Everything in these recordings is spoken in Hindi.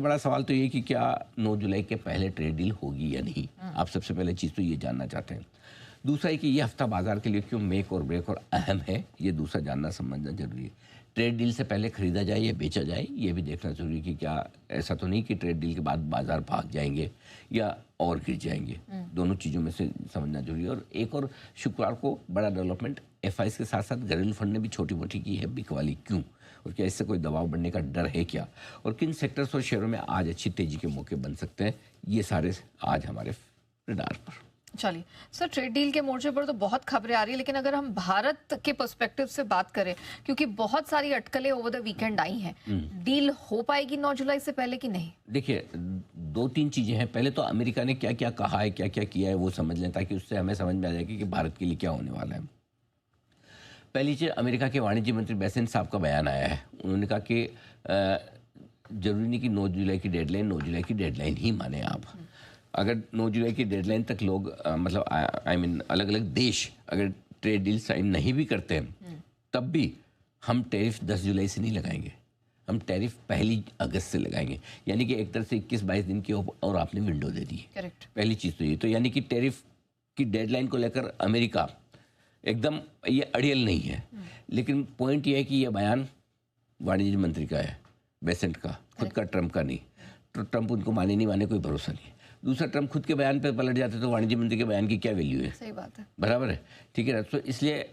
बड़ा सवाल तो ये कि क्या 9 जुलाई के पहले ट्रेड डील होगी या नहीं। आप सबसे पहले चीज़ तो ये जानना चाहते हैं। दूसरा है कि ये हफ्ता बाजार के लिए क्यों मेक और ब्रेक और अहम है, ये दूसरा जानना समझना जरूरी है। ट्रेड डील से पहले खरीदा जाए या बेचा जाए, ये भी देखना जरूरी है कि क्या ऐसा तो नहीं कि ट्रेड डील के बाद बाजार भाग जाएंगे या और गिर जाएंगे। दोनों चीज़ों में से समझना जरूरी है। और एक और शुक्रवार को बड़ा डेवलपमेंट एफआईज के साथ साथ घरेलू फंड ने भी छोटी मोटी की है बिक वाली, क्यों और क्या इससे कोई दबाव बढ़ने का डर है क्या, और किन सेक्टर्स और शेयरों में आज अच्छी तेजी के मौके बन सकते हैं, ये सारे आज हमारे रडार पर। चलिए सर, ट्रेड डील के मोर्चे पर तो बहुत खबरें आ रही है, लेकिन अगर हम भारत के पर्सपेक्टिव से बात करें, क्योंकि बहुत सारी अटकलें ओवर द वीकेंड आई हैं, डील हो पाएगी 9 जुलाई से पहले कि नहीं? देखिए, 2-3 चीज़ें हैं। पहले तो अमेरिका ने क्या क्या कहा है, क्या क्या किया है, वो समझ लें, ताकि उससे हमें समझ में आ जाएगी कि भारत के लिए क्या होने वाला है। पहली चीज़, अमेरिका के वाणिज्य मंत्री बेसेंट साहब का बयान आया है। उन्होंने कहा कि जरूरी नहीं कि 9 जुलाई की डेडलाइन 9 जुलाई की डेडलाइन ही माने आप। अगर 9 जुलाई की डेडलाइन तक लोग मतलब आई मीन अलग अलग देश अगर ट्रेड डील साइन नहीं भी करते हैं, तब भी हम टैरिफ 10 जुलाई से नहीं लगाएंगे, हम टैरिफ 1 अगस्त से लगाएंगे। यानी कि एक तरह से 21-22 दिन की और आपने विंडो दे दी। करेक्ट। पहली चीज़ तो ये, तो यानी कि टैरिफ की डेडलाइन को लेकर अमेरिका एकदम ये अड़ियल नहीं है। लेकिन पॉइंट ये है कि ये बयान वाणिज्य मंत्री का है, बेसेंट का, खुद का, ट्रंप का नहीं। तो ट्रंप उनको माने नहीं माने कोई भरोसा नहीं। दूसरा, ट्रंप खुद के बयान पे पलट जाते तो वाणिज्य मंत्री के बयान की क्या वैल्यू है? सही बात है। बराबर है, ठीक है ना। तो इसलिए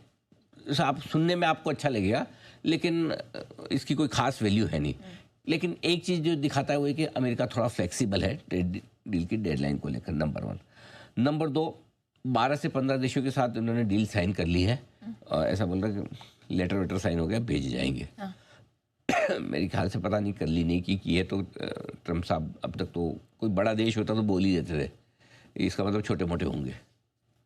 आप सुनने में आपको अच्छा लगेगा, लेकिन इसकी कोई खास वैल्यू है नहीं। लेकिन एक चीज़ जो दिखाता है वो है कि अमेरिका थोड़ा फ्लेक्सिबल है ट्रेड डील की डेडलाइन को लेकर, नंबर 1। नंबर 2, 12 से 15 देशों के साथ उन्होंने डील साइन कर ली है। और ऐसा बोल रहा है कि लेटर वेटर साइन हो गया, भेज जाएंगे। मेरे ख्याल से पता नहीं कर ली नहीं की है तो ट्रंप साहब अब तक तो कोई बड़ा देश होता तो बोल ही देते थे, इसका मतलब छोटे मोटे होंगे।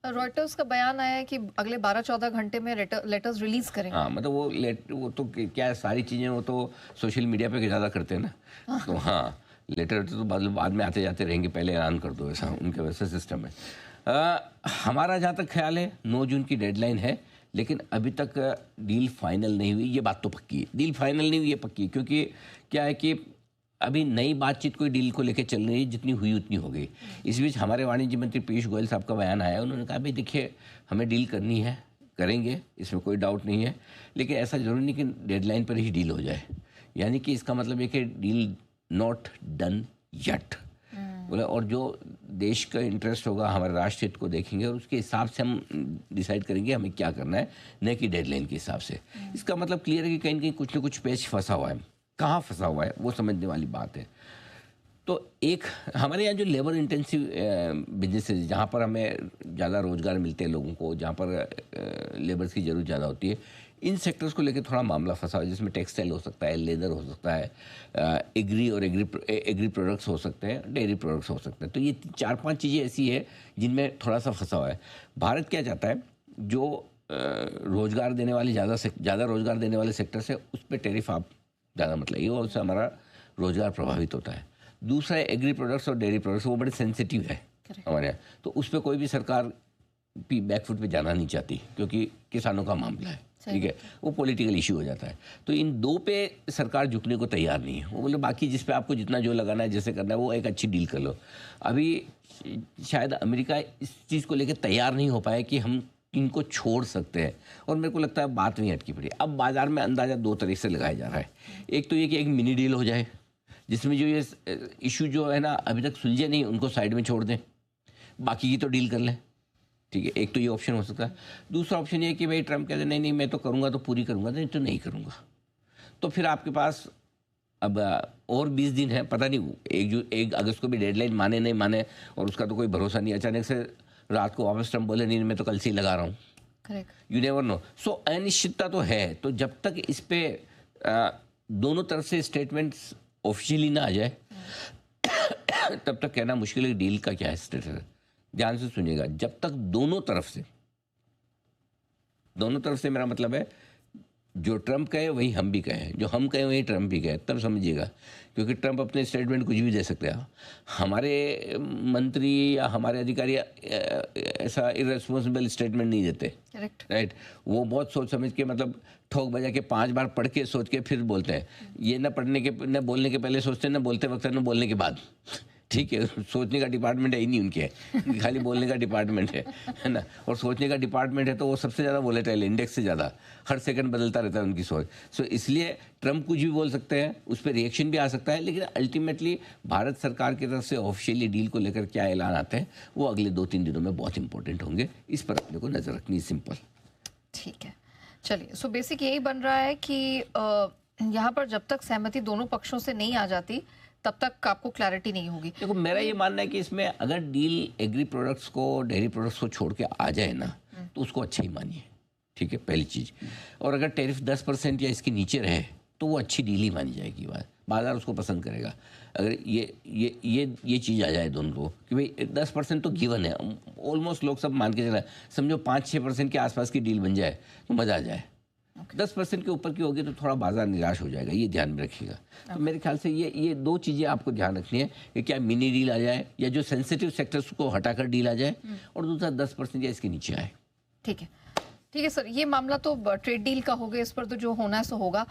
रॉयटर्स का बयान आया है कि अगले 12-14 घंटे में लेटर्स रिलीज करेंगे। हाँ, मतलब वो तो क्या सारी चीज़ें वो तो सोशल मीडिया पे ज़्यादा करते हैं ना। तो हाँ, लेटर तो बाद में आते जाते रहेंगे, पहले ऐलान कर दो, ऐसा उनके वैसा सिस्टम है। हमारा जहाँ तक ख्याल है 9 जून की डेडलाइन है, लेकिन अभी तक डील फाइनल नहीं हुई। ये बात तो पक्की है, डील फाइनल नहीं हुई ये पक्की है, क्योंकि क्या है कि अभी नई बातचीत कोई डील को लेकर चल रही है, जितनी हुई उतनी हो गई। इस बीच हमारे वाणिज्य मंत्री पीयूष गोयल साहब का बयान आया, उन्होंने कहा भाई देखिए, हमें डील करनी है, करेंगे, इसमें कोई डाउट नहीं है, लेकिन ऐसा जरूरी नहीं कि डेडलाइन पर ही डील हो जाए। यानी कि इसका मतलब है कि डील नॉट डन यट बोला, और जो देश का इंटरेस्ट होगा हमारे राष्ट्र हित को देखेंगे और उसके हिसाब से हम डिसाइड करेंगे हमें क्या करना है, न कि डेडलाइन के हिसाब से। इसका मतलब क्लियर है कि कहीं न कहीं कुछ न कुछ पेच फंसा हुआ है। कहाँ फंसा हुआ है वो समझने वाली बात है। तो एक हमारे यहाँ जो लेबर इंटेंसिव बिजनेस है, जहाँ पर हमें ज़्यादा रोज़गार मिलते हैं लोगों को, जहाँ पर लेबर्स की ज़रूरत ज़्यादा होती है, इन सेक्टर्स को लेकर थोड़ा मामला फंसा है, जिसमें टेक्सटाइल हो सकता है, लेदर हो सकता है, एग्री और एग्री प्रोडक्ट्स हो सकते हैं, डेयरी प्रोडक्ट्स हो सकते हैं। तो ये 4-5 चीज़ें ऐसी है जिनमें थोड़ा सा फंसा हुआ है। भारत क्या चाहता है, जो रोज़गार देने वाले ज़्यादा रोज़गार देने वाले सेक्टर से उस पर टैरिफ आप ज़्यादा मत लगाइए, और उससे हमारा रोज़गार प्रभावित होता है। दूसरा है एग्री प्रोडक्ट्स और डेयरी प्रोडक्ट्स, वो बड़े सेंसिटिव है हमारे यहाँ, तो उस पर कोई भी सरकार बैकफुट पे जाना नहीं चाहती, क्योंकि किसानों का मामला है, ठीक है, वो पॉलिटिकल इशू हो जाता है। तो इन दो पे सरकार झुकने को तैयार नहीं है। वो बोले बाकी जिस पे आपको जितना जो लगाना है, जैसे करना है, वो एक अच्छी डील कर लो। अभी शायद अमेरिका इस चीज़ को लेकर तैयार नहीं हो पाया कि हम इनको छोड़ सकते हैं, और मेरे को लगता है बात नहीं अटकी पड़ी। अब बाजार में अंदाज़ा 2 तरीके से लगाया जा रहा है। एक तो ये कि एक मिनी डील हो जाए, जिसमें जो ये इशू जो है ना अभी तक सुलझे नहीं, उनको साइड में छोड़ दें, बाकी की तो डील कर लें, ठीक है। एक तो ये ऑप्शन हो सकता है। दूसरा ऑप्शन ये है कि भाई ट्रंप कहते नहीं मैं तो करूँगा तो पूरी करूँगा, नहीं तो नहीं करूँगा। तो फिर आपके पास अब और 20 दिन है, पता नहीं 1 अगस्त को भी डेडलाइन माने नहीं माने, और उसका तो कोई भरोसा नहीं। अचानक से रात को वापस ट्रंप बोले नहीं मैं तो कल से ही लगा रहा हूँ, यू नेवर नो। सो अनिश्चितता तो है। तो जब तक इस पे दोनों तरफ से स्टेटमेंट्स ऑफिशियली ना आ जाए तब तक कहना मुश्किल है डील का क्या है स्टेटस है। ध्यान से सुनिएगा, जब तक दोनों तरफ से मेरा मतलब है जो ट्रम्प कहे वही हम भी कहें, जो हम कहें वही ट्रम्प भी कहे, तब समझिएगा। क्योंकि ट्रम्प अपने स्टेटमेंट कुछ भी दे सकते हैं, हमारे मंत्री या हमारे अधिकारी ऐसा इर्रेस्पॉन्सिबल स्टेटमेंट नहीं देते। करेक्ट। राइट, वो बहुत सोच समझ के, मतलब ठोक बजा के 5 बार पढ़ के सोच के फिर बोलते हैं। ये न पढ़ने के न बोलने के पहले सोचते हैं, न बोलते वक्त न बोलने के बाद। ठीक है, सोचने का डिपार्टमेंट है ही नहीं उनके, खाली बोलने का डिपार्टमेंट है ना। और सोचने का डिपार्टमेंट है तो वो सबसे ज़्यादा वोलेटाइल, इंडेक्स से ज़्यादा हर सेकंड बदलता रहता है उनकी सोच। सो इसलिए ट्रम्प कुछ भी बोल सकते हैं, उस पर रिएक्शन भी आ सकता है, लेकिन अल्टीमेटली भारत सरकार की तरफ से ऑफिशियली डील को लेकर क्या ऐलान आते हैं वो अगले 2-3 दिनों में बहुत इंपॉर्टेंट होंगे। इस पर अपने को नज़र रखनी, सिंपल। ठीक है, चलिए। सो बेसिक यही बन रहा है कि यहाँ पर जब तक सहमति दोनों पक्षों से नहीं आ जाती तब तक आपको क्लैरिटी नहीं होगी। देखो, मेरा ये मानना है कि इसमें अगर डील एग्री प्रोडक्ट्स को, डेयरी प्रोडक्ट्स को छोड़ के आ जाए ना, तो उसको अच्छा ही मानिए। ठीक है, पहली चीज़। और अगर टैरिफ 10% या इसके नीचे रहे तो वो अच्छी डील ही मानी जाएगी, बाजार उसको पसंद करेगा। अगर ये चीज़ आ जाए दोनों को कि भाई 10% तो गिवन है, ऑलमोस्ट लोग सब मान के चला, समझो 5-6% के आसपास की डील बन जाए तो मज़ा आ जाए। 10% के ऊपर की होगी तो थोड़ा बाजार निराश हो जाएगा, ये ध्यान में रखिएगा। तो मेरे ख्याल से ये 2 चीज़ें आपको ध्यान रखनी है कि क्या मिनी डील आ जाए या जो सेंसिटिव सेक्टर्स को हटाकर डील आ जाए, और दूसरा 10% या इसके नीचे आए। ठीक है, ठीक है सर, ये मामला तो ट्रेड डील का हो गया, इस पर तो जो होना है सो होगा।